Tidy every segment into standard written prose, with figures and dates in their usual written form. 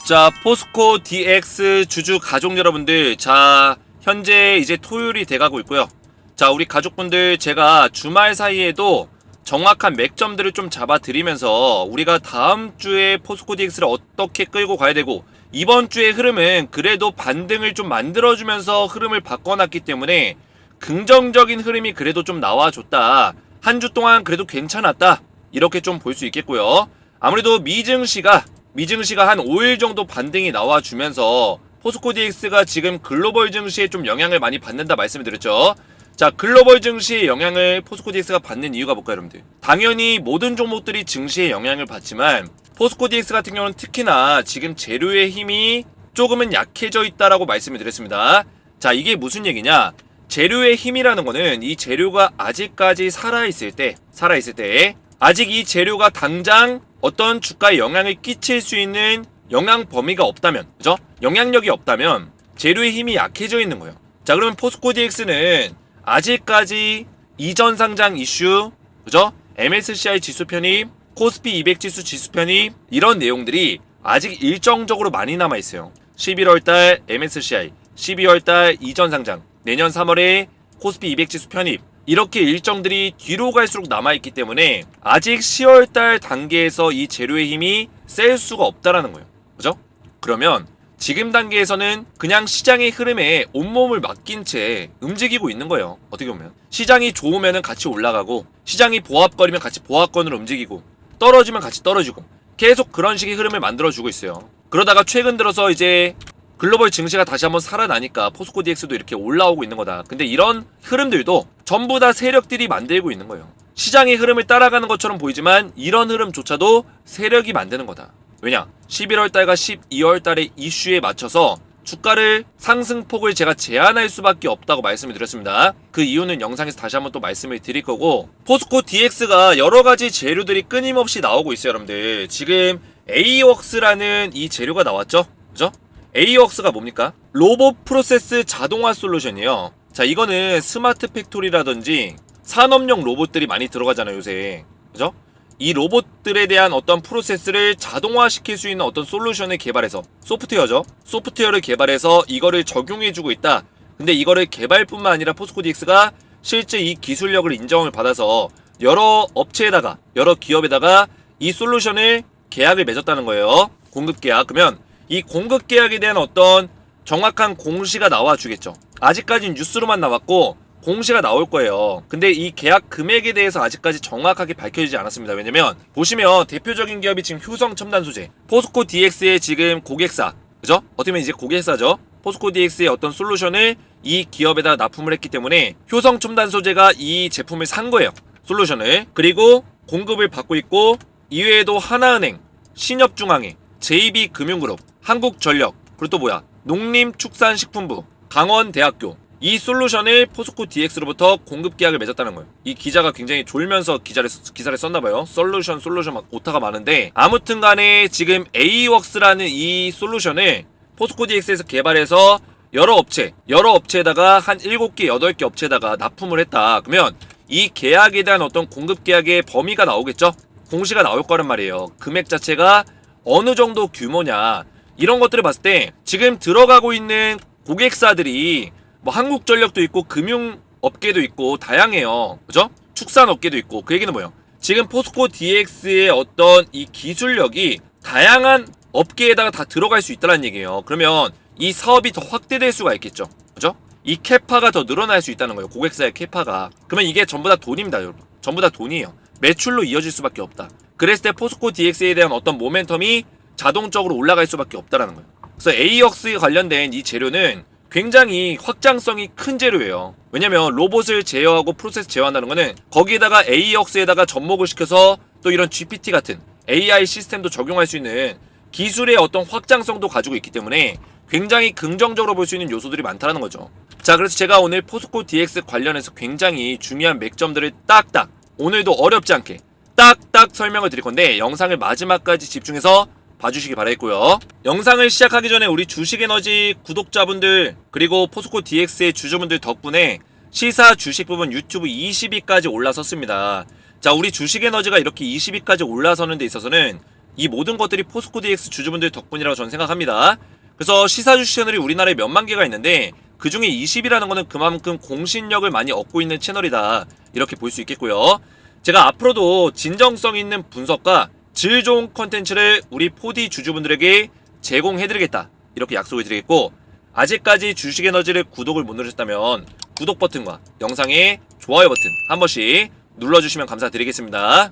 자, 포스코 DX 주주 가족 여러분들, 자, 현재 이제 토요일이 돼가고 있고요. 자, 우리 가족분들, 제가 주말 사이에도 정확한 맥점들을 좀 잡아드리면서 우리가 다음 주에 포스코 DX를 어떻게 끌고 가야 되고, 이번 주의 흐름은 그래도 반등을 좀 만들어주면서 흐름을 바꿔놨기 때문에 긍정적인 흐름이 그래도 좀 나와줬다. 한 주 동안 그래도 괜찮았다. 이렇게 좀 볼 수 있겠고요. 아무래도 미증시가 한 5일 정도 반등이 나와주면서 포스코 DX가 지금 글로벌 증시에 좀 영향을 많이 받는다 말씀을 드렸죠. 자, 글로벌 증시의 영향을 포스코 DX가 받는 이유가 뭘까요, 여러분들? 당연히 모든 종목들이 증시에 영향을 받지만 포스코 DX 같은 경우는 특히나 지금 재료의 힘이 조금은 약해져 있다라고 말씀을 드렸습니다. 자, 이게 무슨 얘기냐? 재료의 힘이라는 거는 이 재료가 아직까지 살아있을 때 아직 이 재료가 당장 어떤 주가에 영향을 끼칠 수 있는 영향 범위가 없다면, 그죠? 영향력이 없다면 재료의 힘이 약해져 있는 거예요. 자, 그러면 포스코 DX는 아직까지 이전 상장 이슈, 그죠? MSCI 지수 편입, 코스피 200 지수 지수 편입, 이런 내용들이 아직 일정적으로 많이 남아 있어요. 11월달 MSCI, 12월달 이전 상장, 내년 3월에 코스피 200 지수 편입, 이렇게 일정들이 뒤로 갈수록 남아있기 때문에 아직 10월달 단계에서 이 재료의 힘이 셀 수가 없다라는 거예요. 그죠? 그러면 지금 단계에서는 그냥 시장의 흐름에 온몸을 맡긴 채 움직이고 있는 거예요. 어떻게 보면 시장이 좋으면 같이 올라가고, 시장이 보합거리면 같이 보합권으로 움직이고, 떨어지면 같이 떨어지고, 계속 그런 식의 흐름을 만들어주고 있어요. 그러다가 최근 들어서 이제 글로벌 증시가 다시 한번 살아나니까 포스코 DX도 이렇게 올라오고 있는 거다. 근데 이런 흐름들도 전부 다 세력들이 만들고 있는 거예요. 시장의 흐름을 따라가는 것처럼 보이지만 이런 흐름조차도 세력이 만드는 거다. 왜냐? 11월달과 12월달의 이슈에 맞춰서 주가를 상승폭을 제가 제한할 수밖에 없다고 말씀을 드렸습니다. 그 이유는 영상에서 다시 한번 또 말씀을 드릴 거고, 포스코 DX가 여러가지 재료들이 끊임없이 나오고 있어요. 여러분들, 지금 AWOX라는 이 재료가 나왔죠? 그죠? AWOX가 뭡니까? 로봇 프로세스 자동화 솔루션이에요. 자, 이거는 스마트 팩토리라든지 산업용 로봇들이 많이 들어가잖아요, 요새. 그죠? 이 로봇들에 대한 어떤 프로세스를 자동화시킬 수 있는 어떤 솔루션을 개발해서, 소프트웨어죠. 소프트웨어를 개발해서 이거를 적용해주고 있다. 근데 이거를 개발뿐만 아니라 포스코 DX가 실제 이 기술력을 인정을 받아서 여러 업체에다가, 여러 기업에다가 이 솔루션을 계약을 맺었다는 거예요. 공급 계약. 그러면 이 공급 계약에 대한 어떤 정확한 공시가 나와주겠죠. 아직까지는 뉴스로만 나왔고 공시가 나올 거예요. 근데 이 계약 금액에 대해서 아직까지 정확하게 밝혀지지 않았습니다. 왜냐면 보시면 대표적인 기업이 지금 효성첨단소재, 포스코 DX의 지금 고객사, 그죠? 어떻게 보면 이제 고객사죠. 포스코 DX의 어떤 솔루션을 이 기업에다 납품을 했기 때문에 효성첨단소재가 이 제품을 산 거예요. 솔루션을. 그리고 공급을 받고 있고, 이외에도 하나은행, 신협중앙회, JB금융그룹, 한국전력, 그리고 또 뭐야, 농림축산식품부, 강원대학교, 이 솔루션을 포스코 DX로부터 공급 계약을 맺었다는 거예요. 이 기자가 굉장히 졸면서 기사를 썼나봐요. 솔루션 막 오타가 많은데, 아무튼 간에 지금 AWOX라는 이 솔루션을 포스코 DX에서 개발해서 여러 업체에다가 한 7개, 8개 업체에다가 납품을 했다. 그러면 이 계약에 대한 어떤 공급 계약의 범위가 나오겠죠? 공시가 나올 거란 말이에요. 금액 자체가 어느 정도 규모냐, 이런 것들을 봤을 때 지금 들어가고 있는 고객사들이 뭐 한국전력도 있고 금융업계도 있고 다양해요. 그죠? 축산업계도 있고. 그 얘기는 뭐예요? 지금 포스코 DX의 어떤 이 기술력이 다양한 업계에다가 다 들어갈 수 있다는 얘기예요. 그러면 이 사업이 더 확대될 수가 있겠죠. 그죠? 이 캐파가 더 늘어날 수 있다는 거예요. 고객사의 캐파가. 그러면 이게 전부 다 돈입니다, 여러분. 전부 다 돈이에요. 매출로 이어질 수밖에 없다. 그랬을 때 포스코 DX에 대한 어떤 모멘텀이 자동적으로 올라갈 수밖에 없다라는 거예요. 그래서 AWOX에 관련된 이 재료는 굉장히 확장성이 큰 재료예요. 왜냐면 로봇을 제어하고 프로세스 제어한다는 거는 거기에다가 AWOX에다가 접목을 시켜서 또 이런 GPT 같은 AI 시스템도 적용할 수 있는 기술의 어떤 확장성도 가지고 있기 때문에 굉장히 긍정적으로 볼 수 있는 요소들이 많다는 거죠. 자, 그래서 제가 오늘 포스코 DX 관련해서 굉장히 중요한 맥점들을 딱딱, 오늘도 어렵지 않게 딱딱 설명을 드릴 건데, 영상을 마지막까지 집중해서 봐주시기 바라겠고요. 영상을 시작하기 전에 우리 주식에너지 구독자분들, 그리고 포스코 DX의 주주분들 덕분에 시사 주식 부분 유튜브 20위까지 올라섰습니다. 자, 우리 주식에너지가 이렇게 20위까지 올라서는 데 있어서는 이 모든 것들이 포스코 DX 주주분들 덕분이라고 저는 생각합니다. 그래서 시사주식 채널이 우리나라에 몇만 개가 있는데 그 중에 20이라는 거는 그만큼 공신력을 많이 얻고 있는 채널이다, 이렇게 볼 수 있겠고요. 제가 앞으로도 진정성 있는 분석과 질 좋은 컨텐츠를 우리 4D 주주분들에게 제공해드리겠다, 이렇게 약속을 드리겠고, 아직까지 주식에너지를 구독을 못 누르셨다면 구독 버튼과 영상의 좋아요 버튼 한 번씩 눌러주시면 감사드리겠습니다.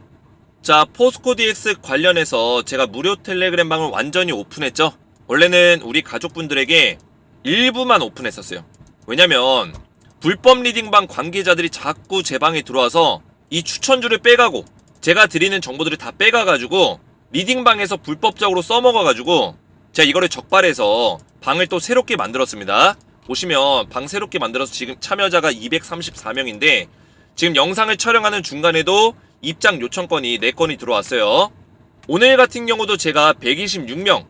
자, 포스코 DX 관련해서 제가 무료 텔레그램 방을 완전히 오픈했죠. 원래는 우리 가족분들에게 일부만 오픈했었어요. 왜냐면 불법 리딩방 관계자들이 자꾸 제 방에 들어와서 이 추천주를 빼가고 제가 드리는 정보들을 다 빼가가지고 리딩방에서 불법적으로 써먹어가지고 제가 이거를 적발해서 방을 또 새롭게 만들었습니다. 보시면 방 새롭게 만들어서 지금 참여자가 234명인데 지금 영상을 촬영하는 중간에도 입장 요청건이 4건이 들어왔어요. 오늘 같은 경우도 제가 126명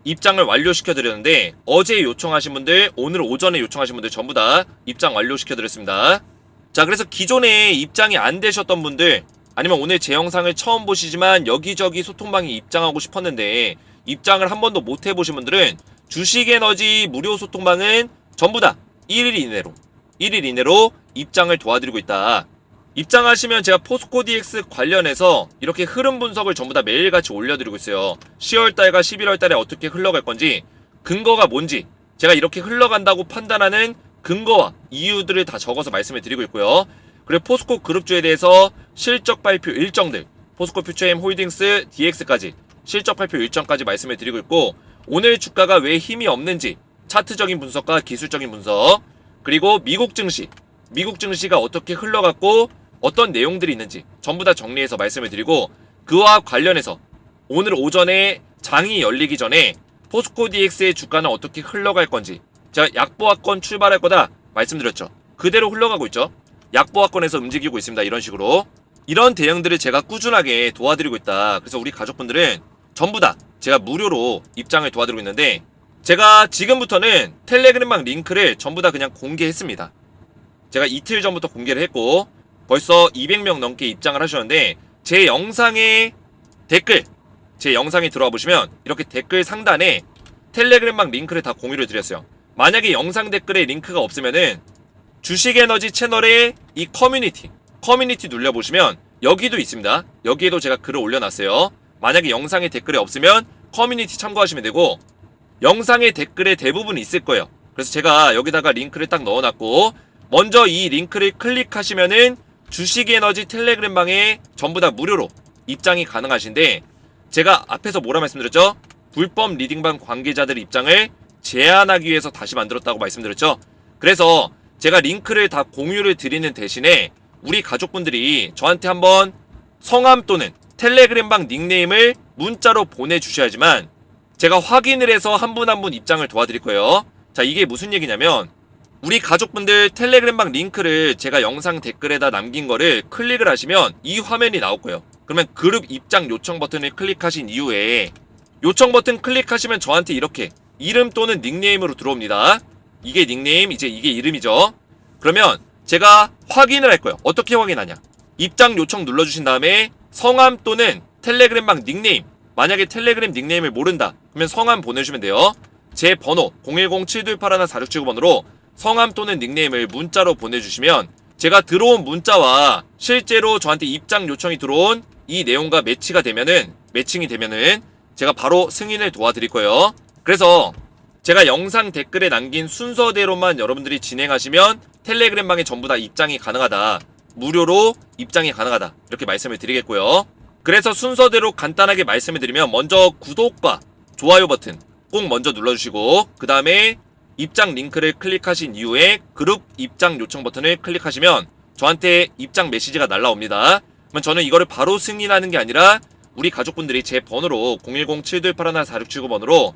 입장을 완료시켜드렸는데 어제 요청하신 분들, 오늘 오전에 요청하신 분들 전부 다 입장 완료시켜드렸습니다. 자, 그래서 기존에 입장이 안 되셨던 분들, 아니면 오늘 제 영상을 처음 보시지만 여기저기 소통방에 입장하고 싶었는데 입장을 한 번도 못 해보신 분들은 주식에너지 무료 소통방은 전부 다 1일 이내로 입장을 도와드리고 있다. 입장하시면 제가 포스코 DX 관련해서 이렇게 흐름 분석을 전부 다 매일같이 올려드리고 있어요. 10월달과 11월달에 어떻게 흘러갈 건지, 근거가 뭔지, 제가 이렇게 흘러간다고 판단하는 근거와 이유들을 다 적어서 말씀을 드리고 있고요. 그리고 포스코 그룹주에 대해서 실적 발표 일정들, 포스코 퓨처엠 홀딩스 DX까지 실적 발표 일정까지 말씀을 드리고 있고, 오늘 주가가 왜 힘이 없는지 차트적인 분석과 기술적인 분석, 그리고 미국 증시가 어떻게 흘러갔고 어떤 내용들이 있는지 전부 다 정리해서 말씀을 드리고, 그와 관련해서 오늘 오전에 장이 열리기 전에 포스코 DX의 주가는 어떻게 흘러갈 건지 제가 약보합권 출발할 거다 말씀드렸죠. 그대로 흘러가고 있죠. 약보합권에서 움직이고 있습니다. 이런 식으로 이런 대응들을 제가 꾸준하게 도와드리고 있다. 그래서 우리 가족분들은 전부 다 제가 무료로 입장을 도와드리고 있는데, 제가 지금부터는 텔레그램방 링크를 전부 다 그냥 공개했습니다. 제가 이틀 전부터 공개를 했고 벌써 200명 넘게 입장을 하셨는데, 제 영상에 제 영상에 들어와 보시면 이렇게 댓글 상단에 텔레그램방 링크를 다 공유를 드렸어요. 만약에 영상 댓글에 링크가 없으면은 주식에너지 채널의 이 커뮤니티 눌려보시면 여기도 있습니다. 여기에도 제가 글을 올려놨어요. 만약에 영상에 댓글이 없으면 커뮤니티 참고하시면 되고, 영상에 댓글에 대부분 있을 거예요. 그래서 제가 여기다가 링크를 딱 넣어놨고, 먼저 이 링크를 클릭하시면은 주식에너지 텔레그램 방에 전부 다 무료로 입장이 가능하신데, 제가 앞에서 뭐라 말씀드렸죠? 불법 리딩방 관계자들 입장을 제한하기 위해서 다시 만들었다고 말씀드렸죠. 그래서 제가 링크를 다 공유를 드리는 대신에 우리 가족분들이 저한테 한번 성함 또는 텔레그램방 닉네임을 문자로 보내주셔야지만 제가 확인을 해서 한 분 한 분 입장을 도와드릴 거예요. 자, 이게 무슨 얘기냐면 우리 가족분들 텔레그램방 링크를 제가 영상 댓글에다 남긴 거를 클릭을 하시면 이 화면이 나올 거예요. 그러면 그룹 입장 요청 버튼을 클릭하신 이후에 요청 버튼 클릭하시면 저한테 이렇게 이름 또는 닉네임으로 들어옵니다. 이게 닉네임, 이제 이게 이름이죠. 그러면 제가 확인을 할 거예요. 어떻게 확인하냐? 입장 요청 눌러주신 다음에 성함 또는 텔레그램방 닉네임, 만약에 텔레그램 닉네임을 모른다 그러면 성함 보내주시면 돼요. 제 번호 010-7281-4679번으로 성함 또는 닉네임을 문자로 보내주시면 제가 들어온 문자와 실제로 저한테 입장 요청이 들어온 이 내용과 매칭이 되면은 제가 바로 승인을 도와드릴 거예요. 그래서 제가 영상 댓글에 남긴 순서대로만 여러분들이 진행하시면 텔레그램 방에 전부 다 입장이 가능하다, 무료로 입장이 가능하다, 이렇게 말씀을 드리겠고요. 그래서 순서대로 간단하게 말씀을 드리면, 먼저 구독과 좋아요 버튼 꼭 먼저 눌러주시고, 그 다음에 입장 링크를 클릭하신 이후에 그룹 입장 요청 버튼을 클릭하시면 저한테 입장 메시지가 날라옵니다. 그러면 저는 이거를 바로 승인하는 게 아니라 우리 가족분들이 제 번호로 010-7281-4679번으로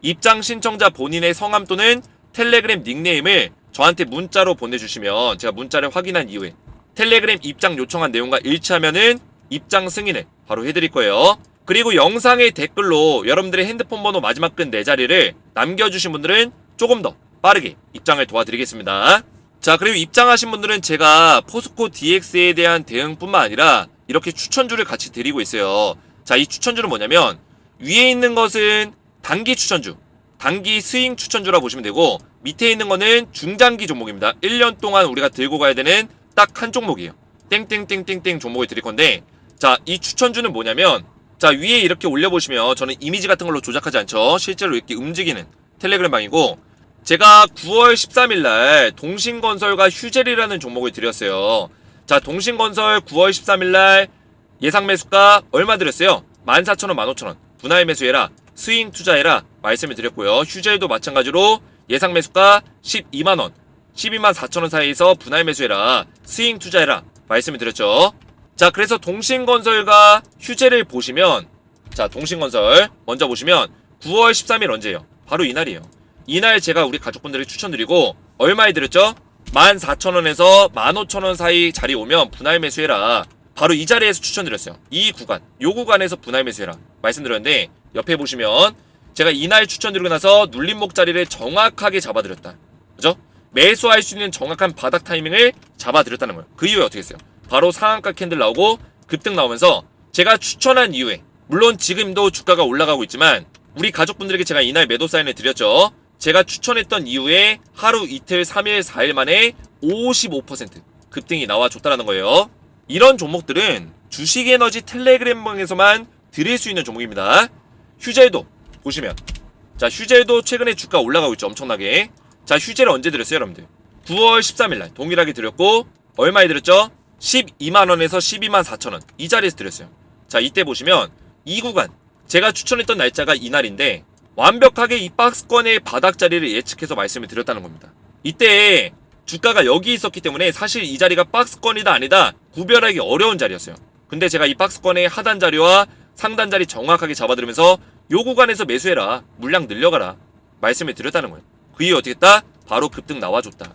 입장 신청자 본인의 성함 또는 텔레그램 닉네임을 저한테 문자로 보내주시면 제가 문자를 확인한 이후에 텔레그램 입장 요청한 내용과 일치하면은 입장 승인을 바로 해드릴 거예요. 그리고 영상의 댓글로 여러분들의 핸드폰 번호 마지막 근 4자리를 남겨주신 분들은 조금 더 빠르게 입장을 도와드리겠습니다. 자, 그리고 입장하신 분들은 제가 포스코 DX에 대한 대응뿐만 아니라 이렇게 추천주를 같이 드리고 있어요. 자, 이 추천주는 뭐냐면 위에 있는 것은 단기 추천주, 단기 스윙 추천주라 보시면 되고, 밑에 있는 거는 중장기 종목입니다. 1년 동안 우리가 들고 가야 되는 딱 한 종목이에요. 땡땡땡땡땡 종목을 드릴 건데, 자, 이 추천주는 뭐냐면, 자, 위에 이렇게 올려보시면 저는 이미지 같은 걸로 조작하지 않죠. 실제로 이렇게 움직이는 텔레그램 방이고, 제가 9월 13일날 동신건설과 휴젤이라는 종목을 드렸어요. 자, 동신건설 9월 13일날 예상 매수가 얼마 드렸어요? 14,000원, 15,000원. 분할 매수해라. 스윙 투자해라. 말씀을 드렸고요. 휴젤도 마찬가지로 예상 매수가 12만원, 12만 4천원 사이에서 분할 매수해라. 스윙 투자해라. 말씀을 드렸죠. 자, 그래서 동신건설과 휴젤을 보시면, 자, 동신건설 먼저 보시면 9월 13일 언제예요? 바로 이날이에요. 이날 제가 우리 가족분들에게 추천드리고 얼마에 드렸죠? 14,000원에서 15,000원 사이 자리 오면 분할 매수해라. 바로 이 자리에서 추천드렸어요. 이 구간, 요 구간에서 분할 매수해라 말씀드렸는데, 옆에 보시면 제가 이날 추천드리고 나서 눌림목 자리를 정확하게 잡아드렸다. 그죠? 매수할 수 있는 정확한 바닥 타이밍을 잡아드렸다는 거예요. 그 이후에 어떻게 했어요? 바로 상한가 캔들 나오고 급등 나오면서 제가 추천한 이후에, 물론 지금도 주가가 올라가고 있지만 우리 가족분들에게 제가 이날 매도 사인을 드렸죠. 제가 추천했던 이후에 하루, 이틀, 3일, 4일 만에 55% 급등이 나와줬다는 거예요. 이런 종목들은 주식에너지 텔레그램방에서만 드릴 수 있는 종목입니다. 휴젤도 보시면, 자, 휴젤도 최근에 주가 올라가고 있죠. 엄청나게. 자, 휴젤을 언제 드렸어요, 여러분들? 9월 13일날 동일하게 드렸고 얼마에 드렸죠? 12만원에서 12만 4천원 이 자리에서 드렸어요. 자, 이때 보시면 이 구간, 제가 추천했던 날짜가 이날인데 완벽하게 이 박스권의 바닥 자리를 예측해서 말씀을 드렸다는 겁니다. 이때 주가가 여기 있었기 때문에 사실 이 자리가 박스권이다 아니다 구별하기 어려운 자리였어요. 근데 제가 이 박스권의 하단 자리와 상단 자리 정확하게 잡아드리면서 요 구간에서 매수해라, 물량 늘려가라 말씀을 드렸다는 거예요. 그 이후 어떻게 했다? 바로 급등 나와줬다.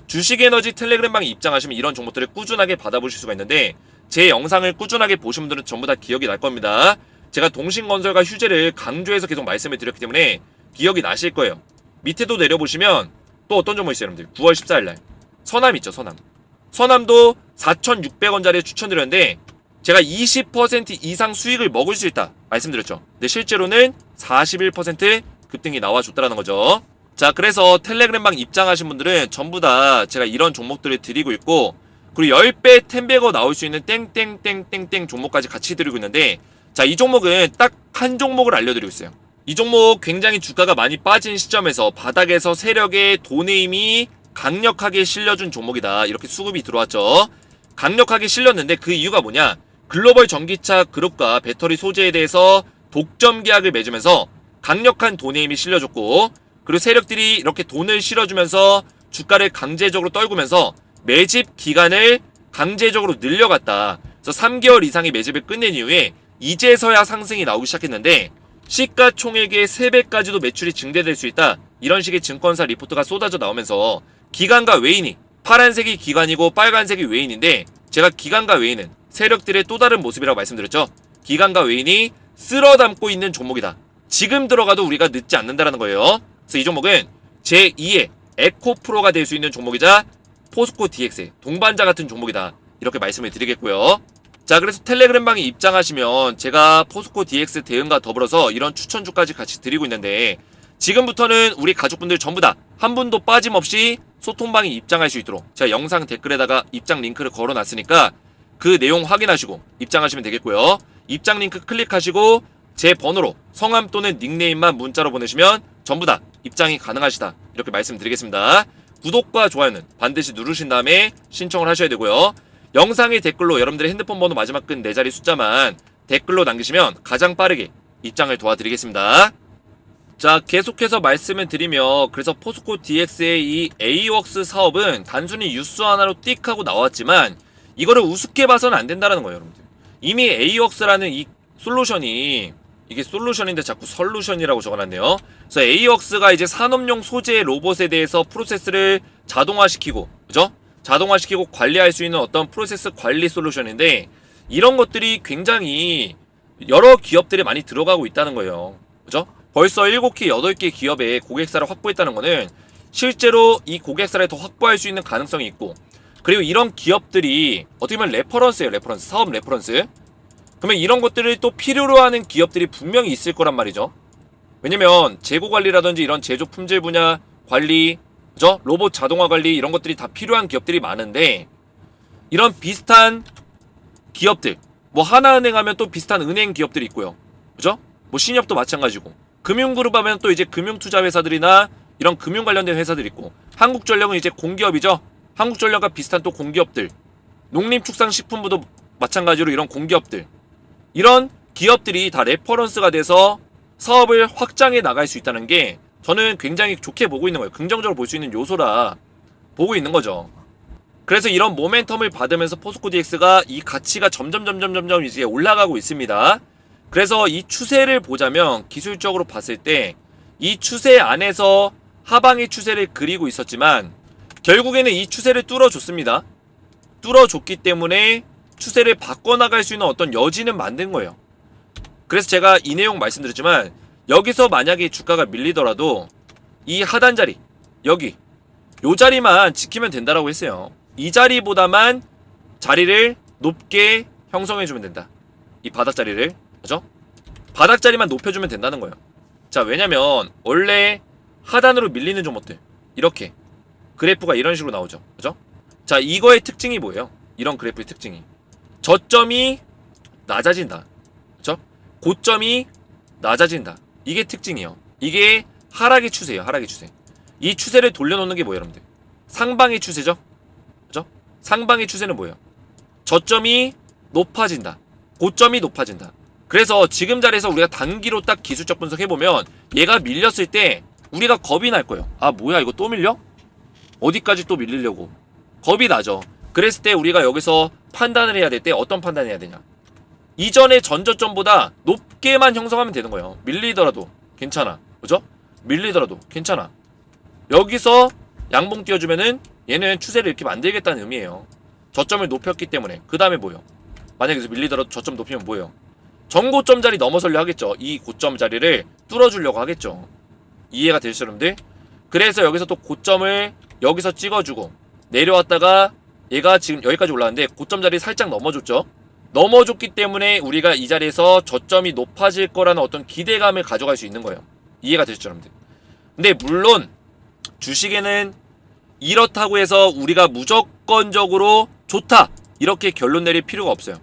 주식에너지 텔레그램방에 입장하시면 이런 정보들을 꾸준하게 받아보실 수가 있는데, 제 영상을 꾸준하게 보신 분들은 전부 다 기억이 날 겁니다. 제가 동신건설과 휴젤을 강조해서 계속 말씀을 드렸기 때문에 기억이 나실 거예요. 밑에도 내려보시면 또 어떤 종목 있어요, 여러분들? 9월 14일날 서남 있죠, 서남. 서남도 4,600원짜리 추천드렸는데 제가 20% 이상 수익을 먹을 수 있다 말씀드렸죠. 근데 실제로는 41% 급등이 나와줬다는 거죠. 자, 그래서 텔레그램방 입장하신 분들은 전부 다 제가 이런 종목들을 드리고 있고, 그리고 10배 10배거 나올 수 있는 땡땡땡땡땡 종목까지 같이 드리고 있는데, 자, 이 종목은 딱 한 종목을 알려드리고 있어요. 이 종목 굉장히 주가가 많이 빠진 시점에서 바닥에서 세력의 돈의 힘이 강력하게 실려준 종목이다. 이렇게 수급이 들어왔죠. 강력하게 실렸는데 그 이유가 뭐냐? 글로벌 전기차 그룹과 배터리 소재에 대해서 독점 계약을 맺으면서 강력한 돈의 힘이 실려줬고, 그리고 세력들이 이렇게 돈을 실어주면서 주가를 강제적으로 떨구면서 매집 기간을 강제적으로 늘려갔다. 그래서 3개월 이상의 매집을 끝낸 이후에 이제서야 상승이 나오기 시작했는데, 시가총액의 3배까지도 매출이 증대될 수 있다. 이런 식의 증권사 리포트가 쏟아져 나오면서 기관과 외인이, 파란색이 기관이고 빨간색이 외인인데, 제가 기관과 외인은 세력들의 또 다른 모습이라고 말씀드렸죠. 기관과 외인이 쓸어 담고 있는 종목이다. 지금 들어가도 우리가 늦지 않는다는 거예요. 그래서 이 종목은 제2의 에코프로가 될 수 있는 종목이자 포스코 DX의 동반자 같은 종목이다. 이렇게 말씀을 드리겠고요. 자, 그래서 텔레그램방에 입장하시면 제가 포스코 DX 대응과 더불어서 이런 추천주까지 같이 드리고 있는데, 지금부터는 우리 가족분들 전부 다 한 분도 빠짐없이 소통방에 입장할 수 있도록 제가 영상 댓글에다가 입장 링크를 걸어놨으니까 그 내용 확인하시고 입장하시면 되겠고요. 입장 링크 클릭하시고 제 번호로 성함 또는 닉네임만 문자로 보내시면 전부 다 입장이 가능하시다. 이렇게 말씀드리겠습니다. 구독과 좋아요는 반드시 누르신 다음에 신청을 하셔야 되고요. 영상의 댓글로 여러분들의 핸드폰 번호 마지막 근 4자리 숫자만 댓글로 남기시면 가장 빠르게 입장을 도와드리겠습니다. 자, 계속해서 말씀을 드리며, 그래서 포스코 DX의 이 AWOX 사업은 단순히 뉴스 하나로 띡 하고 나왔지만 이거를 우습게 봐서는 안 된다는 거예요, 여러분들. 이미 AWOX라는 이 솔루션이, 이게 솔루션인데 자꾸 설루션이라고 적어놨네요. 그래서 AWOX가 이제 산업용 소재 로봇에 대해서 프로세스를 자동화시키고, 그죠? 자동화시키고 관리할 수 있는 어떤 프로세스 관리 솔루션인데, 이런 것들이 굉장히 여러 기업들이 많이 들어가고 있다는 거예요. 그죠? 벌써 7개, 8개 기업의 고객사를 확보했다는 거는 실제로 이 고객사를 더 확보할 수 있는 가능성이 있고, 그리고 이런 기업들이 어떻게 보면 레퍼런스예요. 레퍼런스, 사업 레퍼런스. 그러면 이런 것들을 또 필요로 하는 기업들이 분명히 있을 거란 말이죠. 왜냐면 재고 관리라든지 이런 제조 품질 분야 관리, 그죠? 로봇 자동화 관리 이런 것들이 다 필요한 기업들이 많은데 이런 비슷한 기업들, 뭐 하나은행 하면 또 비슷한 은행 기업들이 있고요. 그죠? 뭐 신협도 마찬가지고 금융그룹 하면 또 이제 금융투자회사들이나 이런 금융 관련된 회사들이 있고 한국전력은 이제 공기업이죠. 한국전력과 비슷한 또 공기업들, 농림축산식품부도 마찬가지로 이런 공기업들, 이런 기업들이 다 레퍼런스가 돼서 사업을 확장해 나갈 수 있다는 게 저는 굉장히 좋게 보고 있는 거예요. 긍정적으로 볼 수 있는 요소라 보고 있는 거죠. 그래서 이런 모멘텀을 받으면서 포스코 DX가 이 가치가 점점 이제 올라가고 있습니다. 그래서 이 추세를 보자면 기술적으로 봤을 때 이 추세 안에서 하방의 추세를 그리고 있었지만 결국에는 이 추세를 뚫어줬습니다. 뚫어줬기 때문에 추세를 바꿔나갈 수 있는 어떤 여지는 만든 거예요. 그래서 제가 이 내용 말씀드렸지만 여기서 만약에 주가가 밀리더라도 이 하단 자리, 여기 요 자리만 지키면 된다라고 했어요. 이 자리보다만 자리를 높게 형성해주면 된다. 이 바닥 자리를, 그죠? 바닥 자리만 높여주면 된다는 거예요. 자, 왜냐면 원래 하단으로 밀리는 종목들 이렇게 그래프가 이런 식으로 나오죠. 그죠? 자, 이거의 특징이 뭐예요? 이런 그래프의 특징이 저점이 낮아진다. 그죠? 고점이 낮아진다. 이게 특징이에요. 이게 하락의 추세예요. 하락의 추세. 이 추세를 돌려놓는 게 뭐예요, 여러분들? 상방의 추세죠? 그죠? 상방의 추세는 뭐예요? 저점이 높아진다. 고점이 높아진다. 그래서 지금 자리에서 우리가 단기로 딱 기술적 분석해보면 얘가 밀렸을 때 우리가 겁이 날 거예요. 아, 뭐야, 이거 또 밀려? 어디까지 또 밀리려고? 겁이 나죠. 그랬을 때 우리가 여기서 판단을 해야 될 때 어떤 판단을 해야 되냐? 이전의 전저점보다 높게만 형성하면 되는 거예요. 밀리더라도 괜찮아. 그죠? 밀리더라도 괜찮아. 여기서 양봉 띄워주면은 얘는 추세를 이렇게 만들겠다는 의미예요. 저점을 높였기 때문에. 그 다음에 뭐예요? 만약에 여기서 밀리더라도 저점 높이면 뭐예요? 전고점 자리 넘어서려 하겠죠. 이 고점 자리를 뚫어주려고 하겠죠. 이해가 되시죠, 여러분들? 그래서 여기서 또 고점을 여기서 찍어주고 내려왔다가 얘가 지금 여기까지 올라왔는데 고점 자리 살짝 넘어줬죠. 넘어줬기 때문에 우리가 이 자리에서 저점이 높아질 거라는 어떤 기대감을 가져갈 수 있는 거예요. 이해가 되시죠, 여러분들? 근데 물론 주식에는 이렇다고 해서 우리가 무조건적으로 좋다 이렇게 결론 내릴 필요가 없어요.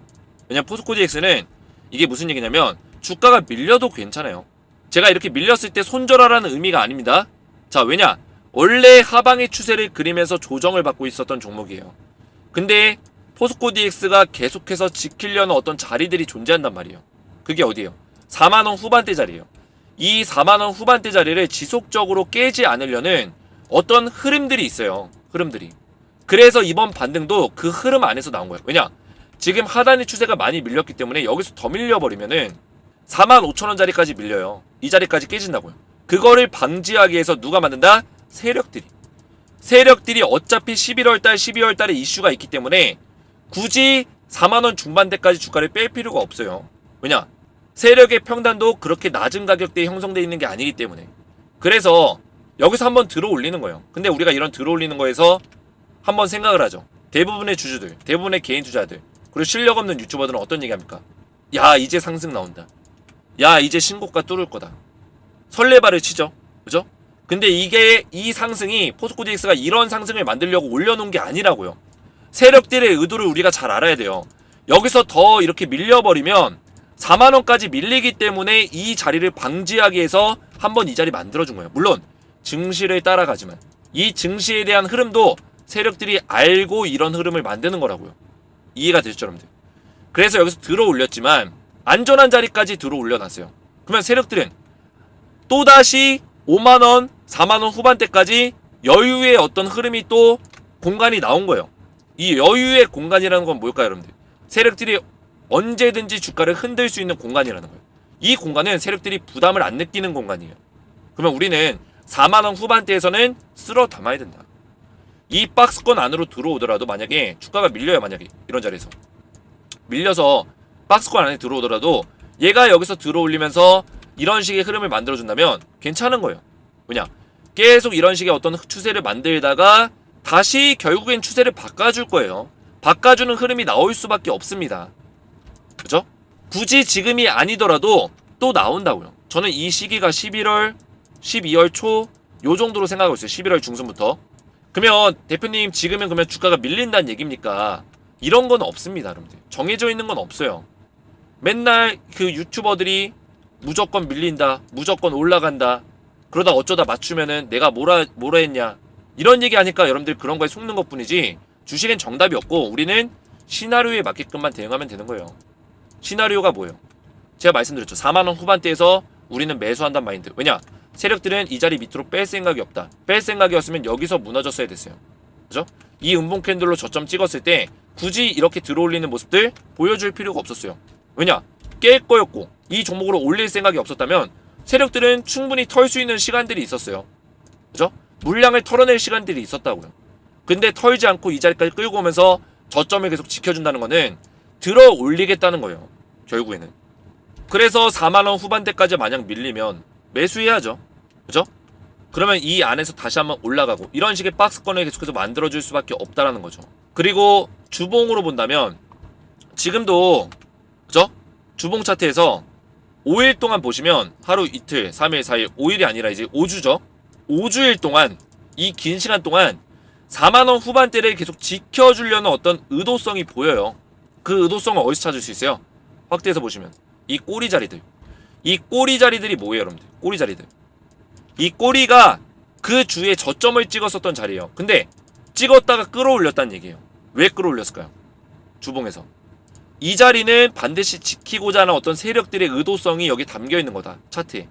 왜냐면 포스코 DX는 이게 무슨 얘기냐면 주가가 밀려도 괜찮아요. 제가 이렇게 밀렸을 때 손절하라는 의미가 아닙니다. 자, 왜냐? 원래 하방의 추세를 그리면서 조정을 받고 있었던 종목이에요. 근데 포스코 DX가 계속해서 지키려는 어떤 자리들이 존재한단 말이에요. 그게 어디예요? 4만원 후반대 자리예요. 이 4만원 후반대 자리를 지속적으로 깨지 않으려는 어떤 흐름들이 있어요. 흐름들이. 그래서 이번 반등도 그 흐름 안에서 나온 거예요. 왜냐? 지금 하단의 추세가 많이 밀렸기 때문에 여기서 더 밀려버리면은 45,000원 자리까지 밀려요. 이 자리까지 깨진다고요. 그거를 방지하기 위해서 누가 만든다? 세력들이. 세력들이 어차피 11월달, 12월달에 이슈가 있기 때문에 굳이 4만원 중반대까지 주가를 뺄 필요가 없어요. 왜냐? 세력의 평단도 그렇게 낮은 가격대에 형성되어 있는 게 아니기 때문에. 그래서 여기서 한번 들어 올리는 거예요. 근데 우리가 이런 들어 올리는 거에서 한번 생각을 하죠. 대부분의 주주들, 대부분의 개인 투자들, 그리고 실력 없는 유튜버들은 어떤 얘기 합니까? 야, 이제 상승 나온다. 야, 이제 신고가 뚫을 거다. 설레발을 치죠. 그죠? 근데 이게 이 상승이 포스코 DX가 이런 상승을 만들려고 올려놓은 게 아니라고요. 세력들의 의도를 우리가 잘 알아야 돼요. 여기서 더 이렇게 밀려버리면 4만원까지 밀리기 때문에 이 자리를 방지하기 위해서 한번 이 자리 만들어준 거예요. 물론 증시를 따라가지만 이 증시에 대한 흐름도 세력들이 알고 이런 흐름을 만드는 거라고요. 이해가 되시죠, 여러분들? 그래서 여기서 들어 올렸지만 안전한 자리까지 들어 올려놨어요. 그러면 세력들은 또다시 5만원, 4만원 후반대까지 여유의 어떤 흐름이 또 공간이 나온 거예요. 이 여유의 공간이라는 건 뭘까요, 여러분들? 세력들이 언제든지 주가를 흔들 수 있는 공간이라는 거예요. 이 공간은 세력들이 부담을 안 느끼는 공간이에요. 그러면 우리는 4만원 후반대에서는 쓸어 담아야 된다. 이 박스권 안으로 들어오더라도 만약에 주가가 밀려요. 만약에 이런 자리에서 밀려서 박스권 안에 들어오더라도 얘가 여기서 들어올리면서 이런 식의 흐름을 만들어준다면 괜찮은 거예요. 왜냐? 계속 이런 식의 어떤 추세를 만들다가 다시 결국엔 추세를 바꿔줄 거예요. 바꿔주는 흐름이 나올 수밖에 없습니다. 그죠? 굳이 지금이 아니더라도 또 나온다고요. 저는 이 시기가 11월, 12월 초 요 정도로 생각하고 있어요. 11월 중순부터. 그러면 대표님 지금은 그러면 주가가 밀린다는 얘기입니까? 이런 건 없습니다, 여러분들. 정해져 있는 건 없어요. 맨날 그 유튜버들이 무조건 밀린다, 무조건 올라간다, 그러다 어쩌다 맞추면은 내가 뭐라 했냐, 이런 얘기 하니까 여러분들 그런 거에 속는 것 뿐이지 주식엔 정답이 없고 우리는 시나리오에 맞게끔만 대응하면 되는 거예요. 시나리오가 뭐예요? 제가 말씀드렸죠. 4만원 후반대에서 우리는 매수한단 마인드. 왜냐? 세력들은 이 자리 밑으로 뺄 생각이 없다. 뺄 생각이었으면 여기서 무너졌어야 됐어요. 그죠? 이 음봉 캔들로 저점 찍었을 때 굳이 이렇게 들어올리는 모습들 보여줄 필요가 없었어요. 왜냐? 깰 거였고 이 종목으로 올릴 생각이 없었다면 세력들은 충분히 털 수 있는 시간들이 있었어요. 그죠? 물량을 털어낼 시간들이 있었다고요. 근데 털지 않고 이 자리까지 끌고 오면서 저점을 계속 지켜준다는 거는 들어 올리겠다는 거예요. 결국에는. 그래서 4만원 후반대까지 만약 밀리면 매수해야죠. 그죠? 그러면 이 안에서 다시 한번 올라가고 이런 식의 박스권을 계속해서 만들어줄 수밖에 없다라는 거죠. 그리고 주봉으로 본다면 지금도 그죠? 주봉 차트에서 5일 동안 보시면 하루 이틀 3일 4일 5일이 아니라 이제 5주죠. 5주일 동안 이 긴 시간 동안 4만원 후반대를 계속 지켜주려는 어떤 의도성이 보여요. 그 의도성을 어디서 찾을 수 있어요? 확대해서 보시면 이 꼬리 자리들. 이 꼬리 자리들이 뭐예요, 여러분들? 꼬리 자리들. 이 꼬리가 그 주에 저점을 찍었었던 자리예요. 근데 찍었다가 끌어올렸다는 얘기예요. 왜 끌어올렸을까요? 주봉에서. 이 자리는 반드시 지키고자 하는 어떤 세력들의 의도성이 여기 담겨 있는 거다. 차트에.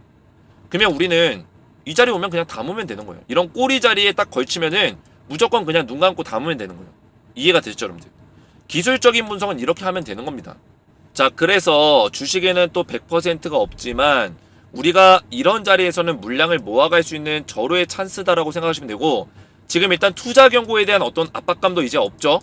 그러면 우리는 이 자리 오면 그냥 담으면 되는 거예요. 이런 꼬리 자리에 딱 걸치면은 무조건 그냥 눈 감고 담으면 되는 거예요. 이해가 되시죠, 여러분들? 기술적인 분석은 이렇게 하면 되는 겁니다. 자, 그래서 주식에는 또 100%가 없지만 우리가 이런 자리에서는 물량을 모아갈 수 있는 절호의 찬스다라고 생각하시면 되고, 지금 일단 투자 경고에 대한 어떤 압박감도 이제 없죠.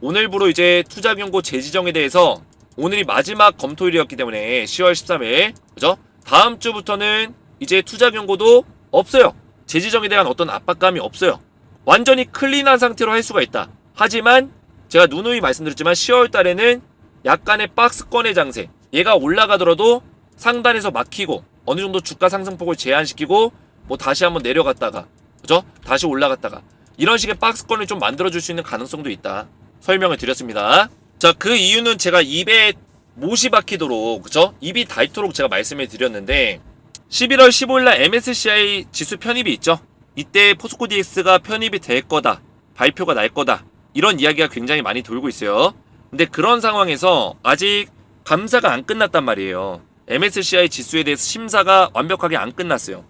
오늘부로 이제 투자 경고 재지정에 대해서 오늘이 마지막 검토일이었기 때문에 10월 13일 그죠? 다음 주부터는 이제 투자 경고도 없어요. 재지정에 대한 어떤 압박감이 없어요. 완전히 클린한 상태로 할 수가 있다. 하지만 제가 누누이 말씀드렸지만 10월 달에는 약간의 박스권의 장세, 얘가 올라가더라도 상단에서 막히고 어느 정도 주가 상승폭을 제한시키고 뭐 다시 한번 내려갔다가 그죠? 다시 올라갔다가 이런 식의 박스권을 좀 만들어줄 수 있는 가능성도 있다. 설명을 드렸습니다. 자, 그 이유는 제가 입에 못이 박히도록 그죠? 입이 닳도록 제가 말씀을 드렸는데 11월 15일날 MSCI 지수 편입이 있죠. 이때 포스코 DX가 편입이 될 거다. 발표가 날 거다. 이런 이야기가 굉장히 많이 돌고 있어요. 근데 그런 상황에서 아직 감사가 안 끝났단 말이에요. MSCI 지수에 대해서 심사가 완벽하게 안 끝났어요.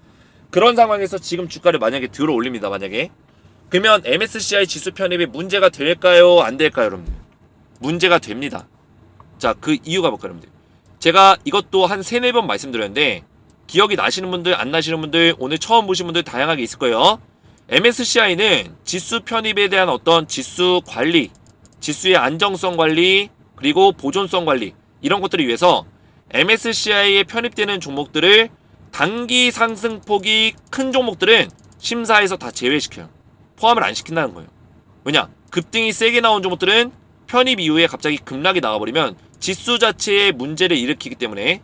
그런 상황에서 지금 주가를 만약에 들어 올립니다. 만약에 그러면 MSCI 지수 편입이 문제가 될까요? 안 될까요? 여러분들? 문제가 됩니다. 자, 그 이유가 뭘까요? 여러분들? 제가 이것도 한 3-4번 말씀드렸는데 기억이 나시는 분들 안 나시는 분들 오늘 처음 보신 분들 다양하게 있을 거예요. MSCI는 지수 편입에 대한 어떤 지수 관리, 지수의 안정성 관리, 그리고 보존성 관리 이런 것들을 위해서 MSCI에 편입되는 종목들을 단기 상승폭이 큰 종목들은 심사에서 다 제외시켜요. 포함을 안 시킨다는 거예요. 왜냐? 급등이 세게 나온 종목들은 편입 이후에 갑자기 급락이 나와버리면 지수 자체에 문제를 일으키기 때문에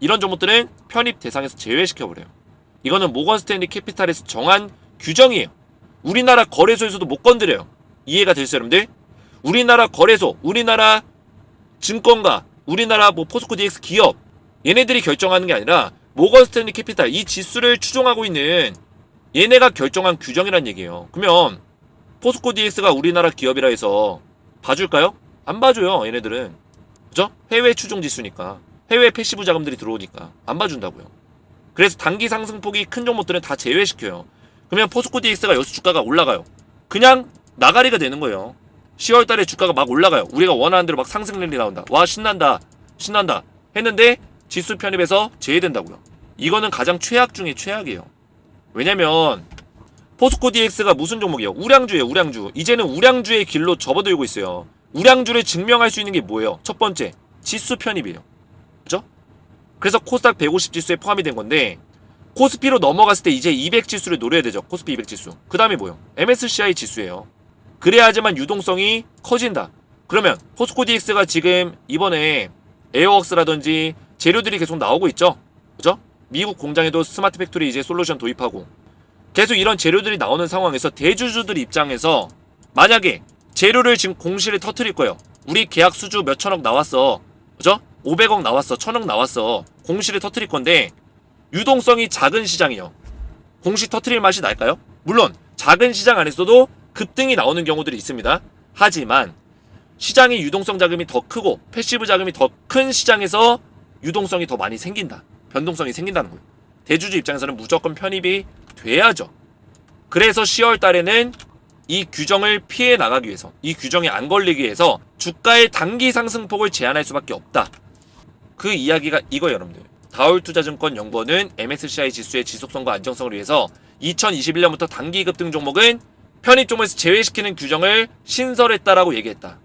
이런 종목들은 편입 대상에서 제외시켜버려요. 이거는 모건 스탠리 캐피탈에서 정한 규정이에요. 우리나라 거래소에서도 못 건드려요. 이해가 되시죠, 여러분들? 우리나라 거래소, 우리나라 증권가, 우리나라 뭐 포스코 DX 기업 얘네들이 결정하는 게 아니라 모건 스탠리 캐피탈 이 지수를 추종하고 있는 얘네가 결정한 규정이란 얘기예요. 그러면 포스코 DX가 우리나라 기업이라 해서 봐줄까요? 안 봐줘요. 얘네들은. 그죠? 해외 추종 지수니까. 해외 패시브 자금들이 들어오니까 안 봐준다고요. 그래서 단기 상승폭이 큰 종목들은 다 제외시켜요. 그러면 포스코 DX가 여기서 주가가 올라가요. 그냥 나가리가 되는 거예요. 10월 달에 주가가 막 올라가요. 우리가 원하는 대로 막 상승 랠리 나온다. 와, 신난다. 신난다. 했는데 지수 편입에서 제외된다고요. 이거는 가장 최악 중에 최악이에요. 왜냐면 포스코 DX가 무슨 종목이에요? 우량주예요. 우량주. 이제는 우량주의 길로 접어들고 있어요. 우량주를 증명할 수 있는 게 뭐예요? 첫 번째, 지수 편입이에요. 그죠? 그래서 코스닥 150 지수에 포함이 된 건데 코스피로 넘어갔을 때 이제 200 지수를 노려야 되죠. 코스피 200 지수. 그 다음에 뭐예요? MSCI 지수예요. 그래야지만 유동성이 커진다. 그러면 포스코 DX가 지금 이번에 에어웍스라든지 재료들이 계속 나오고 있죠. 그죠? 미국 공장에도 스마트 팩토리 이제 솔루션 도입하고 계속 이런 재료들이 나오는 상황에서 대주주들 입장에서 만약에 재료를 지금 공실에 터뜨릴 거예요. 우리 계약 수주 몇 천억 나왔어. 그죠? 500억 나왔어. 1000억 나왔어. 공실에 터뜨릴 건데 유동성이 작은 시장이요. 공시 터뜨릴 맛이 날까요? 물론 작은 시장 안에서도 급등이 나오는 경우들이 있습니다. 하지만 시장의 유동성 자금이 더 크고 패시브 자금이 더 큰 시장에서 유동성이 더 많이 생긴다. 변동성이 생긴다는 거예요. 대주주 입장에서는 무조건 편입이 돼야죠. 그래서 10월 달에는 이 규정을 피해 나가기 위해서, 이 규정에 안 걸리기 위해서 주가의 단기 상승폭을 제한할 수밖에 없다. 그 이야기가 이거예요, 여러분들. 다올투자증권 연구원은 MSCI 지수의 지속성과 안정성을 위해서 2021년부터 단기 급등 종목은 편입 종목에서 제외시키는 규정을 신설했다라고 얘기했다.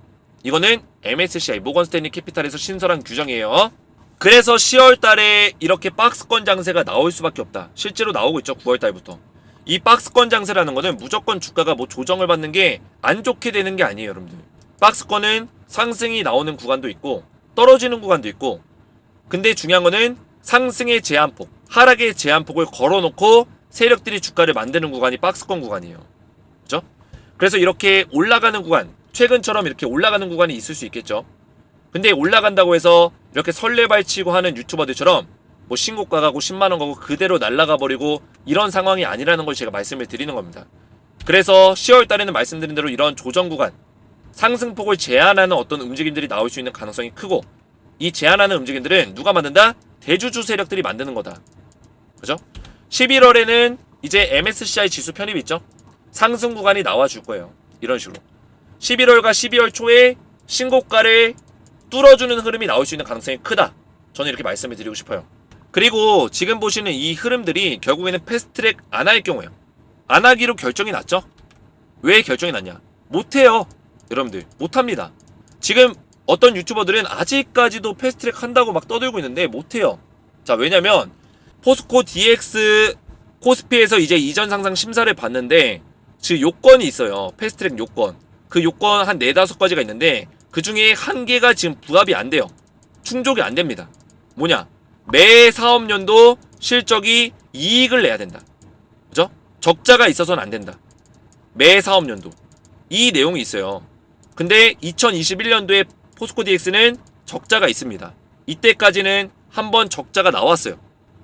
이거는 MSCI 모건스탠리 캐피탈에서 신설한 규정이에요. 그래서 10월 달에 이렇게 박스권 장세가 나올 수밖에 없다. 실제로 나오고 있죠. 9월 달부터. 이 박스권 장세라는 거는 무조건 주가가 뭐 조정을 받는 게 안 좋게 되는 게 아니에요, 여러분들. 박스권은 상승이 나오는 구간도 있고 떨어지는 구간도 있고, 근데 중요한 거는 상승의 제한폭, 하락의 제한폭을 걸어놓고 세력들이 주가를 만드는 구간이 박스권 구간이에요. 그죠? 그래서 이렇게 올라가는 구간, 최근처럼 이렇게 올라가는 구간이 있을 수 있겠죠. 근데 올라간다고 해서 이렇게 설레발치고 하는 유튜버들처럼 뭐 신고가 가고 10만원 가고 그대로 날아가 버리고 이런 상황이 아니라는 걸 제가 말씀을 드리는 겁니다. 그래서 10월 달에는 말씀드린 대로 이런 조정 구간, 상승폭을 제한하는 어떤 움직임들이 나올 수 있는 가능성이 크고, 이 제한하는 움직임들은 누가 만든다? 대주주 세력들이 만드는 거다. 그죠? 11월에는 이제 MSCI 지수 편입이 있죠? 상승 구간이 나와줄 거예요. 이런 식으로 11월과 12월 초에 신고가를 뚫어주는 흐름이 나올 수 있는 가능성이 크다. 저는 이렇게 말씀을 드리고 싶어요. 그리고 지금 보시는 이 흐름들이 결국에는 패스트트랙 안 할 경우에요. 안 하기로 결정이 났죠? 왜 결정이 났냐? 못해요. 여러분들 못합니다. 지금 어떤 유튜버들은 아직까지도 패스트트랙 한다고 막 떠들고 있는데 못해요. 자, 왜냐면 포스코 DX 코스피에서 이제 이전 상장 심사를 봤는데 즉 요건이 있어요. 패스트트랙 요건. 그 요건 한 4-5가지가 있는데 그 중에 한 개가 지금 부합이 안 돼요. 충족이 안 됩니다. 뭐냐? 매 사업년도 실적이 이익을 내야 된다. 그죠? 적자가 있어서는 안 된다. 매 사업년도. 이 내용이 있어요. 근데 2021년도에 포스코 DX는 적자가 있습니다. 이때까지는 한번 적자가 나왔어요.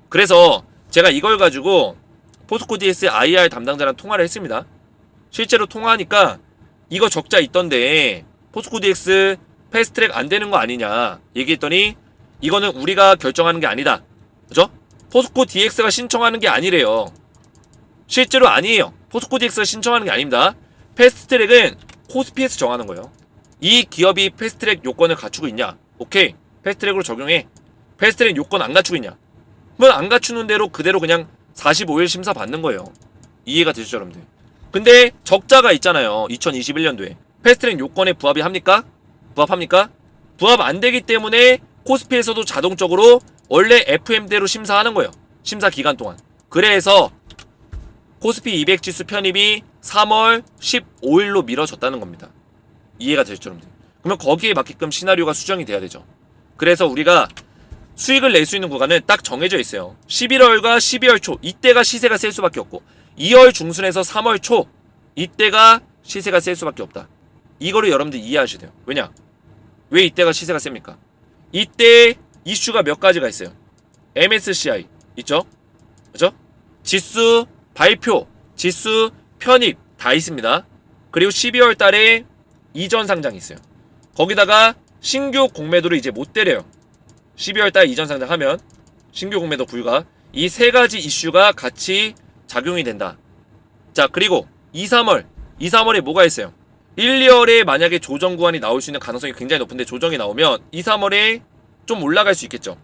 그래서 제가 이걸 가지고 포스코 DX IR 담당자랑 통화를 했습니다. 실제로 통화하니까 이거 적자 있던데 포스코 DX 패스트트랙 안 되는 거 아니냐 얘기했더니 이거는 우리가 결정하는 게 아니다. 그죠? 포스코 DX가 신청하는 게 아니래요. 실제로 아니에요. 포스코 DX가 신청하는 게 아닙니다. 패스트트랙은 코스피에서 정하는 거예요. 이 기업이 패스트트랙 요건을 갖추고 있냐? 오케이. 패스트트랙으로 적용해. 패스트트랙 요건 안 갖추고 있냐? 뭐 안 갖추는 대로 그대로 그냥 45일 심사 받는 거예요. 이해가 되시죠, 여러분들? 근데 적자가 있잖아요. 2021년도에. 패스트트랙 요건에 부합이 합니까? 부합합니까? 부합 안 되기 때문에 코스피에서도 자동적으로 원래 FM대로 심사하는 거예요. 심사 기간 동안. 그래서 코스피 200 지수 편입이 3월 15일로 미뤄졌다는 겁니다. 이해가 되셨죠, 여러분들? 그러면 거기에 맞게끔 시나리오가 수정이 돼야 되죠. 그래서 우리가 수익을 낼 수 있는 구간은 딱 정해져 있어요. 11월과 12월 초 이때가 시세가 셀 수밖에 없고 2월 중순에서 3월 초 이때가 시세가 셀 수밖에 없다. 이거를 여러분들 이해하셔야 돼요. 왜냐? 왜 이때가 시세가 셉니까? 이때 이슈가 몇 가지가 있어요. MSCI 있죠? 그죠? 지수 발표, 지수 편입 다 있습니다. 그리고 12월 달에 이전 상장이 있어요. 거기다가 신규 공매도를 이제 못 때려요. 12월 달 이전 상장하면 신규 공매도 불가. 이 세 가지 이슈가 같이 작용이 된다. 자, 그리고 2, 3월에 뭐가 있어요? 1, 2월에 만약에 조정 구간이 나올 수 있는 가능성이 굉장히 높은데 조정이 나오면 2, 3월에 좀 올라갈 수 있겠죠.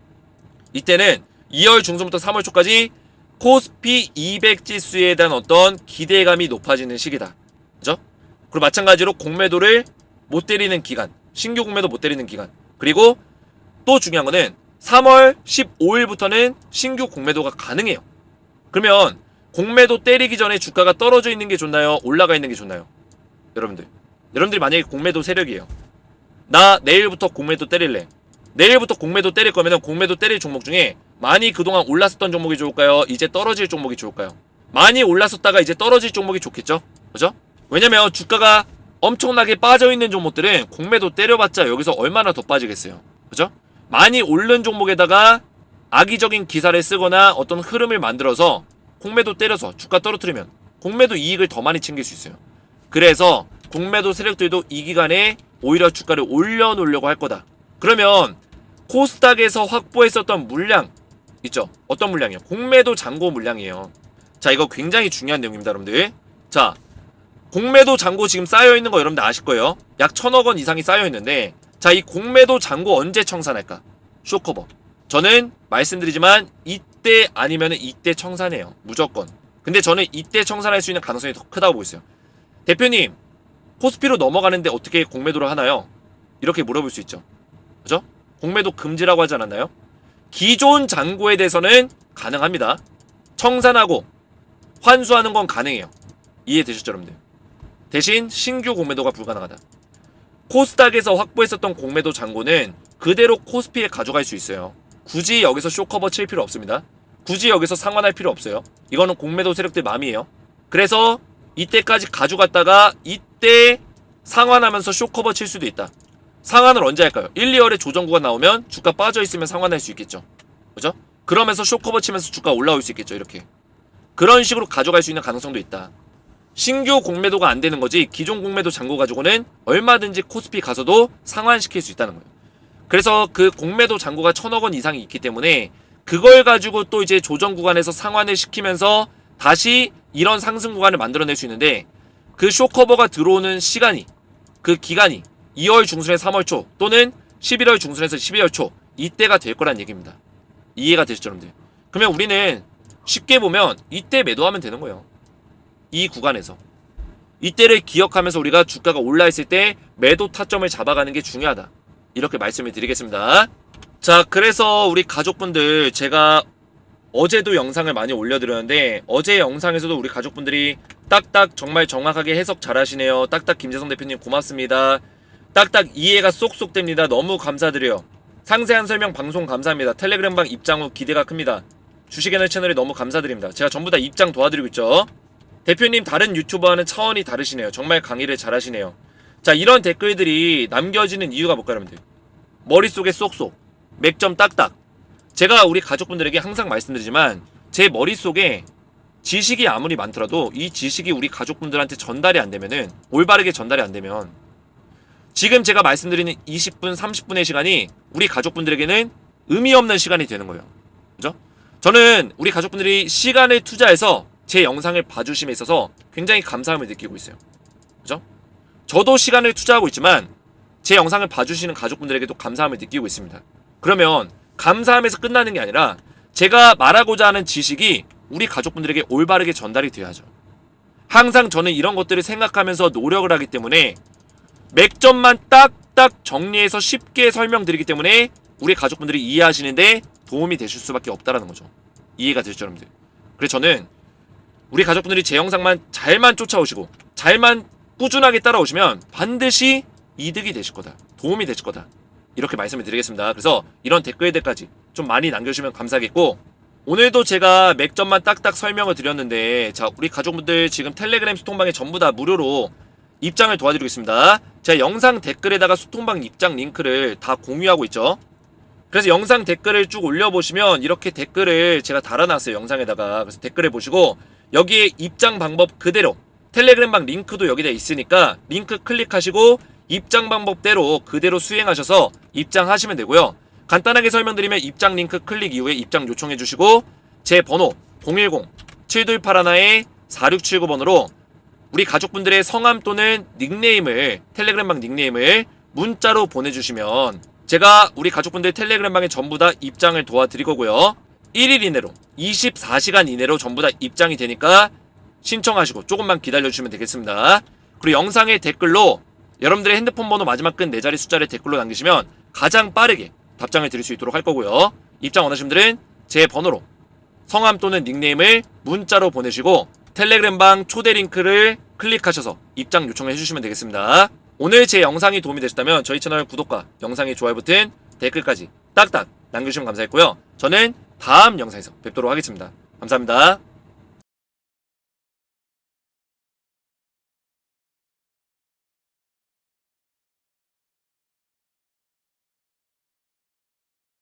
이때는 2월 중순부터 3월 초까지 코스피 200 지수에 대한 어떤 기대감이 높아지는 시기다. 그죠? 그리고 마찬가지로 공매도를 못 때리는 기간, 신규 공매도 못 때리는 기간. 그리고 또 중요한 거는 3월 15일부터는 신규 공매도가 가능해요. 그러면 공매도 때리기 전에 주가가 떨어져 있는 게 좋나요? 올라가 있는 게 좋나요? 여러분들이 만약에 공매도 세력이에요. 나 내일부터 공매도 때릴래. 내일부터 공매도 때릴 거면 공매도 때릴 종목 중에 많이 그동안 올랐었던 종목이 좋을까요? 이제 떨어질 종목이 좋을까요? 많이 올랐었다가 이제 떨어질 종목이 좋겠죠? 그죠? 왜냐면 주가가 엄청나게 빠져있는 종목들은 공매도 때려봤자 여기서 얼마나 더 빠지겠어요. 그죠? 많이 오른 종목에다가 악의적인 기사를 쓰거나 어떤 흐름을 만들어서 공매도 때려서 주가 떨어뜨리면 공매도 이익을 더 많이 챙길 수 있어요. 그래서 공매도 세력들도 이 기간에 오히려 주가를 올려놓으려고 할 거다. 그러면 코스닥에서 확보했었던 물량 있죠? 어떤 물량이요? 공매도 잔고 물량이에요. 자, 이거 굉장히 중요한 내용입니다, 여러분들. 자, 공매도 잔고 지금 쌓여있는 거 여러분들 아실 거예요. 약 1000억 원 이상이 쌓여있는데, 자, 이 공매도 잔고 언제 청산할까? 쇼커버. 저는 말씀드리지만 이때 아니면 이때 청산해요. 무조건. 근데 저는 이때 청산할 수 있는 가능성이 더 크다고 보고 있어요. 대표님, 코스피로 넘어가는데 어떻게 공매도를 하나요? 이렇게 물어볼 수 있죠. 그죠? 공매도 금지라고 하지 않았나요? 기존 잔고에 대해서는 가능합니다. 청산하고 환수하는 건 가능해요. 이해되셨죠, 여러분들? 대신 신규 공매도가 불가능하다. 코스닥에서 확보했었던 공매도 잔고는 그대로 코스피에 가져갈 수 있어요. 굳이 여기서 쇼커버 칠 필요 없습니다. 굳이 여기서 상환할 필요 없어요. 이거는 공매도 세력들 맘이에요. 그래서 이때까지 가져갔다가 이때 상환하면서 쇼커버 칠 수도 있다. 상환을 언제 할까요? 1, 2월에 조정구가 나오면 주가 빠져있으면 상환할 수 있겠죠. 그죠? 그러면서 쇼커버 치면서 주가 올라올 수 있겠죠. 이렇게 그런 식으로 가져갈 수 있는 가능성도 있다. 신규 공매도가 안 되는 거지 기존 공매도 잔고 가지고는 얼마든지 코스피 가서도 상환시킬 수 있다는 거예요. 그래서 그 공매도 잔고가 1000억 원 이상이 있기 때문에 그걸 가지고 또 이제 조정 구간에서 상환을 시키면서 다시 이런 상승 구간을 만들어낼 수 있는데, 그 쇼커버가 들어오는 시간이, 그 기간이 2월 중순에서 3월 초 또는 11월 중순에서 12월 초 이때가 될 거란 얘기입니다. 이해가 되시죠, 여러분들? 그러면 우리는 쉽게 보면 이때 매도하면 되는 거예요. 이 구간에서 이때를 기억하면서 우리가 주가가 올라있을 때 매도 타점을 잡아가는 게 중요하다, 이렇게 말씀을 드리겠습니다. 자, 그래서 우리 가족분들, 제가 어제도 영상을 많이 올려드렸는데 어제 영상에서도 우리 가족분들이 딱딱 정말 정확하게 해석 잘하시네요. 딱딱 김재성 대표님 고맙습니다. 딱딱 이해가 쏙쏙 됩니다. 너무 감사드려요. 상세한 설명 방송 감사합니다. 텔레그램방 입장 후 기대가 큽니다. 주식애널 채널에 너무 감사드립니다. 제가 전부 다 입장 도와드리고 있죠. 대표님 다른 유튜버와는 차원이 다르시네요. 정말 강의를 잘하시네요. 자, 이런 댓글들이 남겨지는 이유가 뭘까요, 여러분들? 머릿속에 쏙쏙, 맥점 딱딱. 제가 우리 가족분들에게 항상 말씀드리지만 제 머릿속에 지식이 아무리 많더라도 이 지식이 우리 가족분들한테 전달이 안 되면은, 올바르게 전달이 안 되면 지금 제가 말씀드리는 20분, 30분의 시간이 우리 가족분들에게는 의미 없는 시간이 되는 거예요. 그죠? 저는 우리 가족분들이 시간을 투자해서 제 영상을 봐주심에 있어서 굉장히 감사함을 느끼고 있어요. 그죠? 저도 시간을 투자하고 있지만 제 영상을 봐주시는 가족분들에게도 감사함을 느끼고 있습니다. 그러면 감사함에서 끝나는 게 아니라 제가 말하고자 하는 지식이 우리 가족분들에게 올바르게 전달이 돼야죠. 항상 저는 이런 것들을 생각하면서 노력을 하기 때문에 맥점만 딱딱 정리해서 쉽게 설명드리기 때문에 우리 가족분들이 이해하시는데 도움이 되실 수밖에 없다라는 거죠. 이해가 되시죠, 여러분들? 그래서 저는 우리 가족분들이 제 영상만 잘만 쫓아오시고 잘만 꾸준하게 따라오시면 반드시 이득이 되실 거다, 도움이 되실 거다, 이렇게 말씀을 드리겠습니다. 그래서 이런 댓글들까지 좀 많이 남겨주시면 감사하겠고, 오늘도 제가 맥점만 딱딱 설명을 드렸는데, 자, 우리 가족분들 지금 텔레그램 소통방에 전부 다 무료로 입장을 도와드리고 있습니다. 제가 영상 댓글에다가 소통방 입장 링크를 다 공유하고 있죠. 그래서 영상 댓글을 쭉 올려보시면 이렇게 댓글을 제가 달아놨어요, 영상에다가. 그래서 댓글을 보시고 여기에 입장 방법 그대로, 텔레그램방 링크도 여기다 있으니까 링크 클릭하시고 입장 방법대로 그대로 수행하셔서 입장하시면 되고요. 간단하게 설명드리면 입장 링크 클릭 이후에 입장 요청해 주시고 제 번호 010-7281-4679번으로 우리 가족분들의 성함 또는 닉네임을, 텔레그램방 닉네임을 문자로 보내주시면 제가 우리 가족분들 텔레그램방에 전부 다 입장을 도와드릴 거고요. 1일 이내로, 24시간 이내로 전부 다 입장이 되니까 신청하시고 조금만 기다려주시면 되겠습니다. 그리고 영상의 댓글로 여러분들의 핸드폰 번호 마지막 끈 4자리 숫자를 댓글로 남기시면 가장 빠르게 답장을 드릴 수 있도록 할 거고요. 입장 원하시는 분들은 제 번호로 성함 또는 닉네임을 문자로 보내시고 텔레그램방 초대 링크를 클릭하셔서 입장 요청을 해주시면 되겠습니다. 오늘 제 영상이 도움이 되셨다면 저희 채널 구독과 영상의 좋아요 버튼 댓글까지 딱딱 남겨주시면 감사했고요. 저는 다음 영상에서 뵙도록 하겠습니다. 감사합니다.